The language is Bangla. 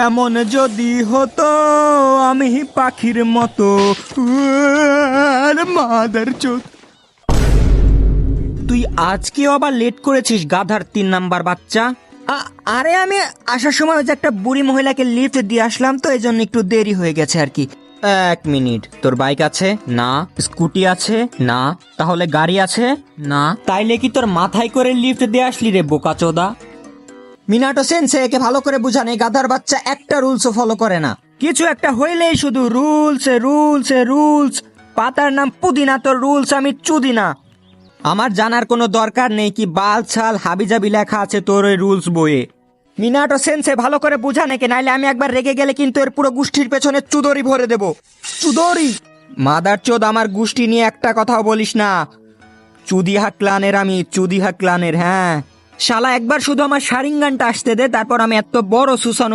এমন যদি হতো আমি পাখির মতো মাদার চোদ। তুই আজকেও আবার লেট করেছিস গাধার 3 নাম্বার বাচ্চা। আরে আমি আসার সময় ওই যে একটা বুড়ি মহিলাকে লিফট দিয়ে আসলাম, তো এই জন্য একটু দেরি হয়ে গেছে আর কি। 1 মিনিট, তোর বাইক আছে? না। স্কুটি আছে? না। তাহলে গাড়ি আছে? না। তাইলে কি তোর মাথায় করে লিফট দিয়ে আসলি রে বোকাচোদা? মিনাটো সেন্সে একে ভালো করে বুঝান, এই গাধার বাচ্চা একটা রুলসও ফলো করে না। কিছু একটা হইলেই শুধু রুলস রুলস রুলস। পাতার নাম পুদিনা, তোর রুলস আমি চুদিনা। আমার জানার কোনো দরকার নেই কি বাল ছাল হাবিজাবি লেখা আছে তোর ওই রুলস বইয়ে। মিনাটো সেন্সে ভালো করে বুঝা নাকি, নাইলে আমি একবার রেগে গেলে কিন্তু এর পুরো গোষ্ঠীর পেছনে চুদরি ভরে দেব। চুদরি মাদার চোদ, আমার গোষ্ঠী নিয়ে একটা কথাও বলিস না। চুদিহা ক্লানের আমি, চুদিহা ক্লানের। হ্যাঁ শালা, একবার শুধু আমার সারিঙ্গানটা আসতে দে, তারপর আমি এত বড় সুসান